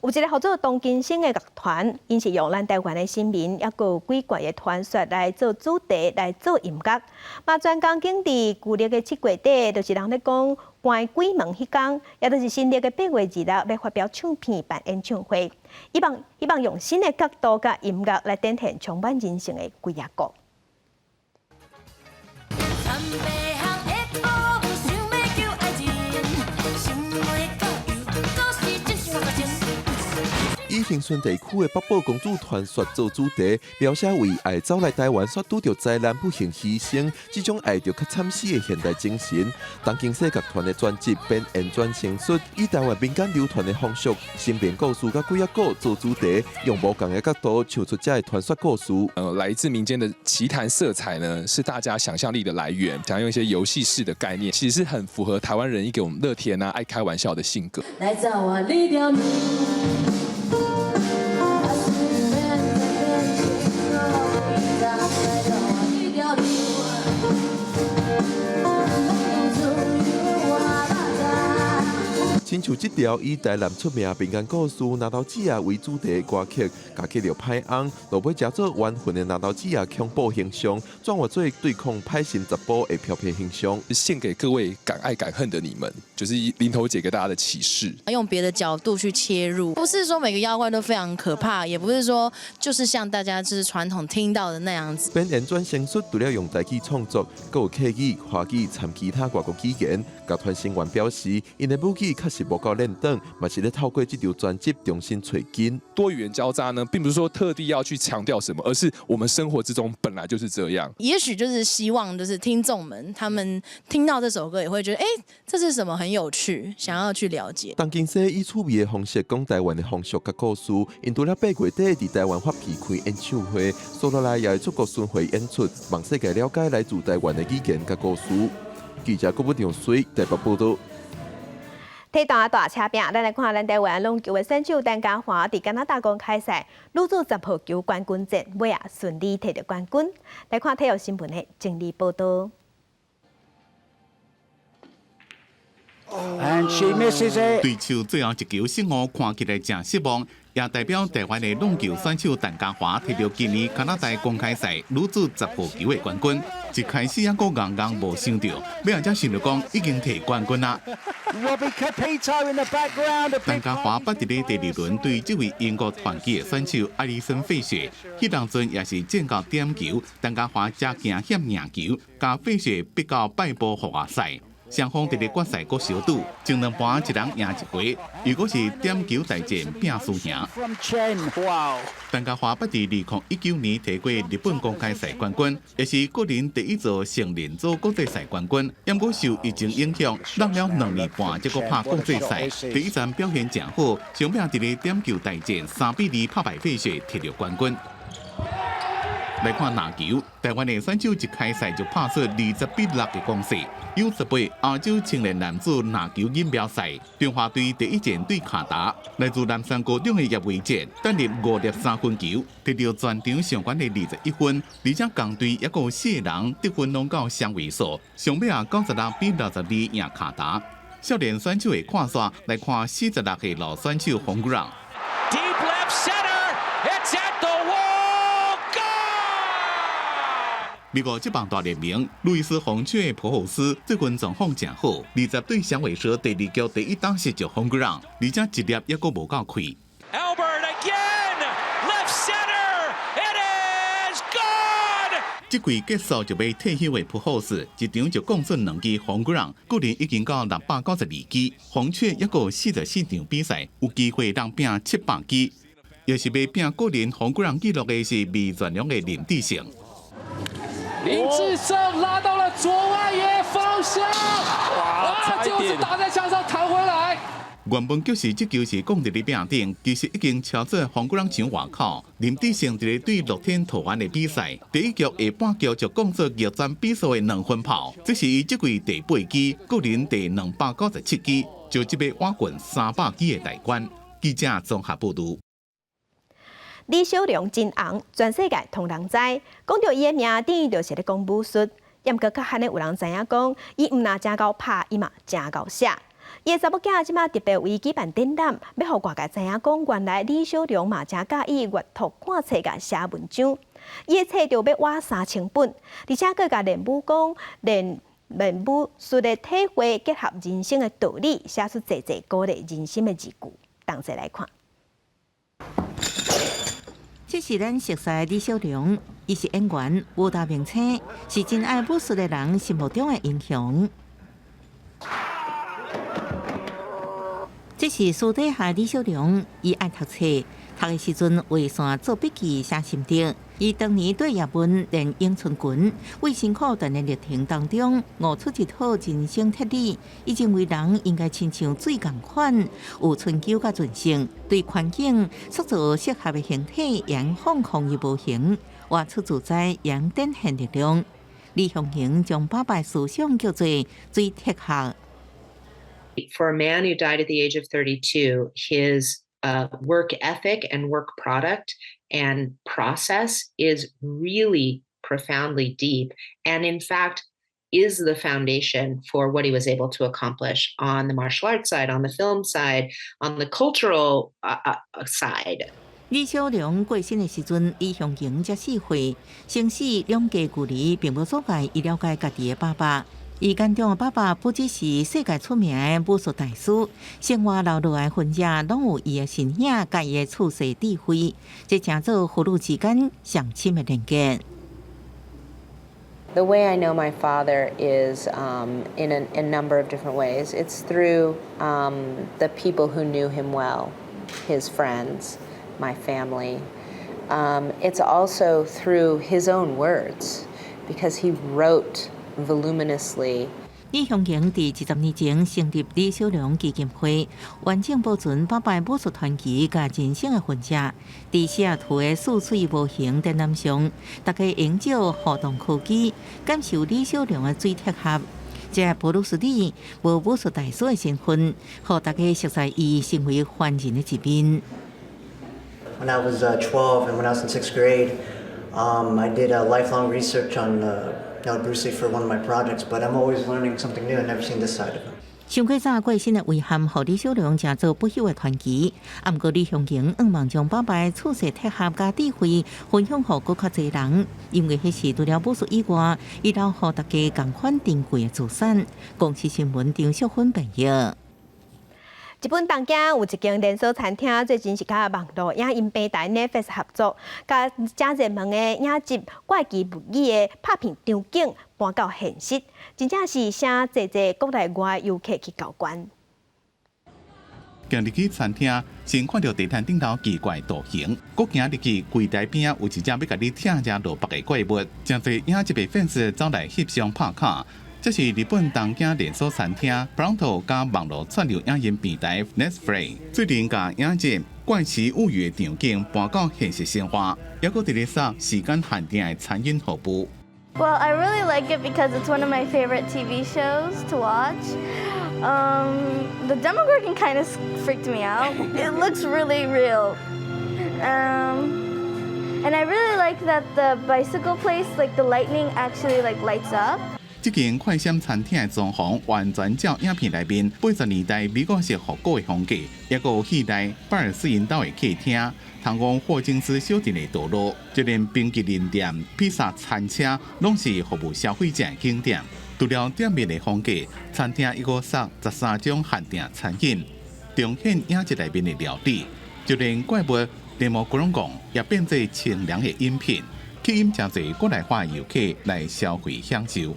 有一个合作东京省的乐团，因是用咱台湾的新民，也有几怪的传说来做主题来做音乐。嘛，专讲经伫旧历的7月底，就是人咧讲关鬼门迄天，也就是新历的8月26要发表唱片办演唱会，希望用新的角度甲音乐来展现充满人性的鬼仔歌。以恒顺地区的北部公主传说做主题，描写为爱走来台湾却拄着灾难不幸牺牲，这种爱着较惨死的现代精神。东京市乐团的专辑变演转成述，以台湾民间流传的风俗、身边故事甲鬼仔歌做主题，用不同的角度唱出这的传说故事。来自民间的奇谈色彩呢，是大家想象力的来源。想用一些游戏式的概念，其实是很符合台湾人一种乐天啊、爱开玩笑的性格。来找我离掉你。亲像这条以台南出名民间故事《拿刀子爷》为主题的歌曲，加起了歹翁，落尾加做冤魂的拿刀子爷恐怖形象，转化做对抗歹神查甫的飘飘形象。献给各位敢爱敢恨的你们，就是林头姐给大家的启示。用别的角度去切入，不是说每个妖怪都非常可怕，也不是说就是像大家就是传统听到的那样子。变演转成述，除了用台语创作，还有客语、华语掺其他外国语言。乐团成员表示，因的武器确实无够练等，嘛是咧透过这张专辑重新找根。多语言交杂呢，并不是说特地要去强调什么，而是我们生活之中本来就是这样。也许就是希望，就是听众们他们听到这首歌也会觉得，这是什么很有趣，想要去了解。东京市以趣味的方式讲台湾的风俗甲故事，因除了8月底伫台湾发起开演唱会，所落来也会出国巡回演出，望世界了解来自台湾的语言甲故事。记者郭不长水台北报道。体大大车饼，咱来看咱台湾龙球的选手陈嘉华伫加拿大公开赛女子10号球冠军战，尾啊顺利摕到冠军。来看体育新闻的整理报道。对手最后一球失误，看起来真失望。也代表台湾的浪球选手陈嘉华摕到今年加拿大公开赛女子10号球的冠军。一开始还阁硬硬无想到，尾仔才想到讲已经摕冠军啦。陈嘉华捌伫咧第2轮对这位英国团队的选手艾利森费雪，迄当阵也是战到点球，陈嘉华才惊险赢球，甲费雪逼到败部附加赛。双方伫咧决赛阁小赌，前2盘一人赢一回，如果是点球大战拼输赢。陈嘉华捌伫2019年摕过日本公开赛冠军，也是个人第一座成年组国际赛冠军。不过受疫情影响，让了2年半才阁拍国际赛。第一站表现真好，上面伫咧点球大战3-2拍败费雪，摕到冠军。来看篮球，台湾的选手一开赛就拍出20-6的攻势。U18亚洲青年男子篮球锦标赛，中华队第一战对卡达，来自南山高中的叶伟健，单入5粒3分球，得到全场上悬的21分，而且同队也有4个人得分拢到双位数，上尾啊96-62赢卡达。少年选手的看刷来看46的老选手洪国让。美国职棒大联盟，路易斯红雀普豪斯最近状况真好，20对响尾蛇第2局第1打失着红国让，而且一粒也阁无够开。这季结束就要退休的普豪斯，一场就共出2支红国让，个人已经到692支，红雀也阁44场比赛，有机会让拼700支。要是要拼个人红国让纪录的是未全龙的林志胜。林志胜拉到了左外野方向，哇！就是打在墙上弹回来。原本就是这球是讲伫咧边顶，其实已经超出红国让场外口。林志胜伫咧对乐天桃园的比赛，第1局下半局就攻出逆转比数的2分炮，这是伊这季第8支，个人第297支，就这要挖滚300支的大关。记者综合报道。李小龙真红，全世界通人知。讲到伊的名，等于就是咧讲武术。也毋过较罕的有人知影讲，伊毋若真够拍，伊嘛真够写。伊查某囝即马特别为举办展览，要互外界知影讲，原来李小龙嘛真介意阅读看册甲写文章。伊的册就要画3000本，而且佮甲练武功、练武术的体会结合人生的道理，写出侪侪鼓励人心的字句。同齐来看。这是咱熟悉的李小龙，伊是演员，武打名称，是真爱武术的人心目中的英雄。这是私底下李小龙，伊爱读册，读的时阵为线做笔记、写心得。伊当年对叶问练咏春拳，为辛苦锻炼历程当中，悟出一套人生哲理。伊认为人应该亲像水共款，有春秋甲润性，对环境塑造适合的形体，让放空于无形，活出自在，让展现力量。李雄雄将爸爸思想叫做最贴合。For a man who died at the age of 32, his work ethic and work product and process is really profoundly deep, and in fact is the foundation for what he was able to accomplish on the martial arts side, on the film side, on the cultural side. 李小龙过身的时阵，李雄雄才4岁，生死两家距离，并无阻碍伊了解家己的爸爸。伊眼中的爸爸不只是世界出名的武术大师，生活留落来痕迹，拢有伊的身影，甲伊的处世智慧，这成做父女之间上亲的连结。The way I know my father is in a number of different ways. It's through the people who knew him well, his friends, my family. It's also through his own words, because he wrote voluminously. 李雄雄伫20年前成立李小龙基金会，完整保存爸爸武术传奇甲人生的痕迹。伫西雅图的四水无形展览上，大家研究互动科技，感受李小龙的最贴合。这布鲁斯利无武术大师的身份，互大家熟悉伊成为凡人的一面。When I was 12 and when I was in 6th grade, I did lifelong research on Bruce Lee for one of my projects, but I'm always learning something new. I've never seen this side of him. 上过早过身的遗憾，互李小龙成做不朽的传奇。毋过李雄雄希望将爸爸的处世贴合加智慧分享予更较侪人，因为迄是除了武术以外，伊留予大家同款珍贵的资产。公司新闻张淑芬报道。日本东京有一间连锁餐厅，最近是甲网络影音平台 Netflix 合作，甲真热门的影集怪奇物语的拍片场景搬到现实，真正是请侪国内外游客去交关。行入去餐厅，先看到地毯顶头奇怪图形，搁行入去柜台边有一只要甲你听只落北的怪物，真侪影集的粉丝走来翕相拍卡。这是日本东京连锁餐厅 Pronto 加网络串流影音平台 Netflix 最近甲影集《怪奇物语》的场景搬到现实生活，也搁伫咧杀时间限定的餐饮服务。Well, I really like it because it's one of my favorite TV shows to watch. The Demogorgon kind of freaked me out. It looks really real. And I really like that the bicycle place, like the lightning actually like lights up. 这间快闪餐厅的装潢完全照影片内面80年代美国式复古的风格，也阁有戏内巴尔斯引导的客厅，通往霍金斯小镇的道路，就连冰淇淋店、披萨餐车，拢是服务消费者的景点。除了店面的风格，餐厅一个设13种限定餐饮，重现影集内面的料理，就连怪物雷莫格隆贡也变作清凉的饮品，吸引真侪国内化游客来消费享受。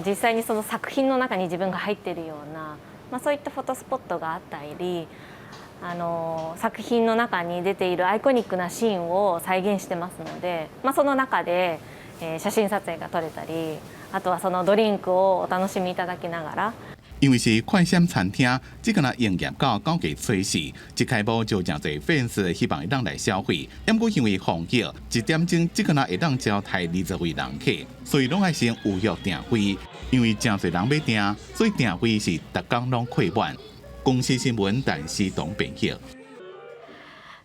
実際にその作品の中に自分が入っているような、そういったフォトスポットがあったり、作品の中に出ているアイコニックなシーンを再現してますので、その中で、写真撮影が撮れたり、あとはそのドリンクをお楽しみいただきながら。因为是快闪餐厅，只敢营业到9月初4，一开幕就真侪粉丝希望会当来消费。不过因为防疫，1点钟只敢会当招待20位人客，所以拢爱先预约订位。因为真侪人要订，所以订位是逐工拢客满。公司新闻陈思彤编辑。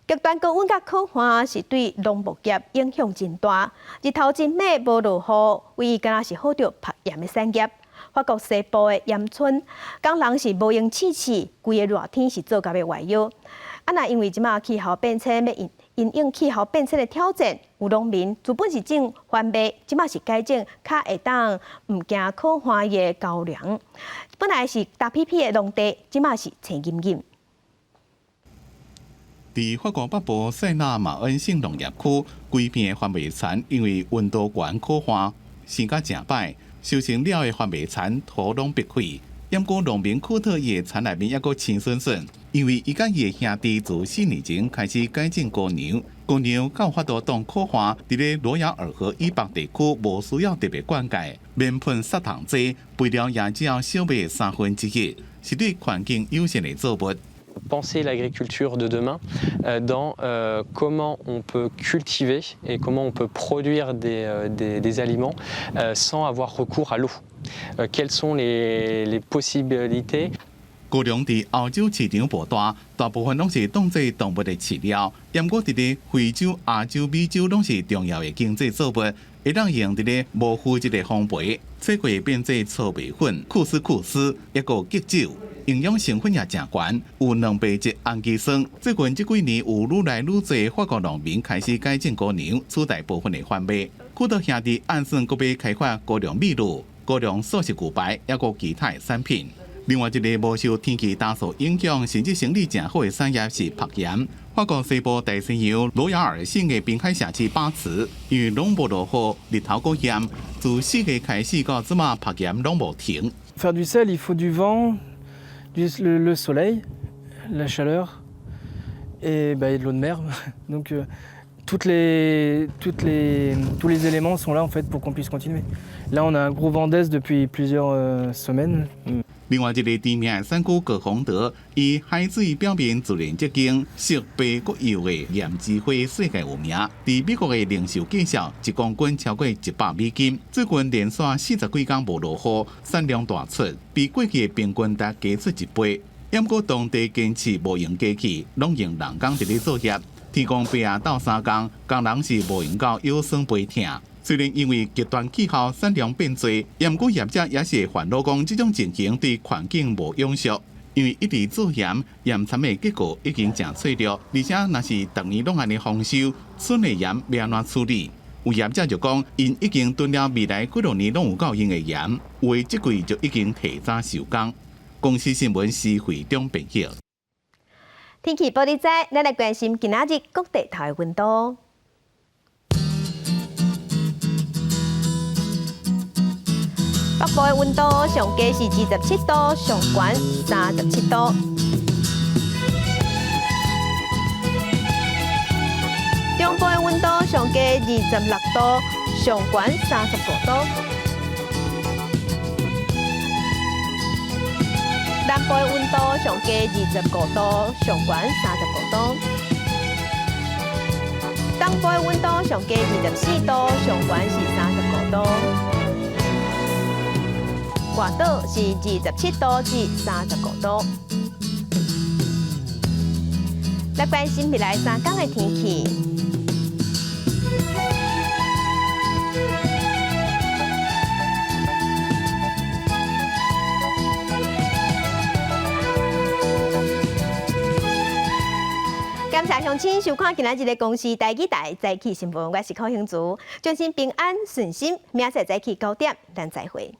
极端高温甲酷寒是对农牧业影响真大，日头真猛，无落雨，唯一敢若是好着拍盐的产业。法国西部的盐村，工人是无用试试，规个热天是做甲要坏药。那因为即马气候变迁，要因应气候变迁的挑战，有农民资本是种番麦，即马是改种较会当唔惊可花的高粱。本来是大批批的农地，即马是青阴阴。伫法国北部塞纳马恩省农业区，规片番麦田因为温度悬可花，生甲正歹，收成了的番麦田土壤白溃。不过农民苦讨伊的田内面还阁青笋笋，因为伊甲伊的兄弟自4年前开始改种高粱，高粱较有法度当可花，伫咧罗亚尔河以北地区无需要特别灌溉，免喷杀虫剂，肥料也只要小麦1/3，是对环境友善的作物。Penser l'agriculture de demain dans comment on peut cultiver et comment on peut produire des aliments sans avoir recours à l'eau. Quelles sont les possibilités? 高粱伫欧洲市场无大，大部分拢是当作动物的饲料。不过伫咧非洲、亚洲、美洲拢是重要的经济作物，会当用伫咧无腐质的烘焙，切过变做糙米粉、库斯，还有吉酒。营养成分也真悬，有2倍质氨基酸。最近这几年有愈来愈多法国农民开始改种高粱，取代部分的番麦。许多兄弟暗算阁要开发高粱米露、高粱素食牛排，还有其他的产品。另外一个无受天气大受影响，甚至生理真好的产业是曝盐。法国西部大西洋罗亚尔省的滨海城市巴茨，因为拢无落雨，日头过炎，自4月开始到即马曝盐拢无停。Faire du sel, il faut du vent, le soleil, la chaleur et de l'eau de mer. Donc tous les éléments sont là en fait pour qu'on puisse continuer. Là, on a un gros vent d'est depuis plusieurs semaines. 另外一个知名的山谷葛洪德，以海水表面自然结晶、色白国油的盐之花世界有名。伫美国的零售介绍，1公斤超过$100。最近连续40几天无落雨，产量大出，比过去的平均值加出1倍。不过当地坚持无用机器，拢用人工伫咧作业，天公伯啊斗3工，工人是无用到腰酸背痛。虽然因为极端气候产量变多，不过业者也是烦恼讲这种情形对环境无永续，因为一直做盐，盐田的结果已经真脆弱，而且若是逐年拢安尼丰收，剩的盐要安怎处理？有业者就讲，因已经囤了未来几6年拢有够用的盐，有的这季就已经提早收工。公司新闻是会中编辑。天气报你知，咱来关心今仔日各地头的温度。北部的温度上低是27度，上悬37度。中部的温度上低26度，上悬35度。南部的温度上低29度，上悬35度。东部的温度上低24度，上悬是35度。外岛是27度至35度。来关心未来3天的天气。感谢乡亲收看今仔日的公视台语台早起新闻，我是柯兴竹，祝您平安顺心，明仔早起9点，咱再会。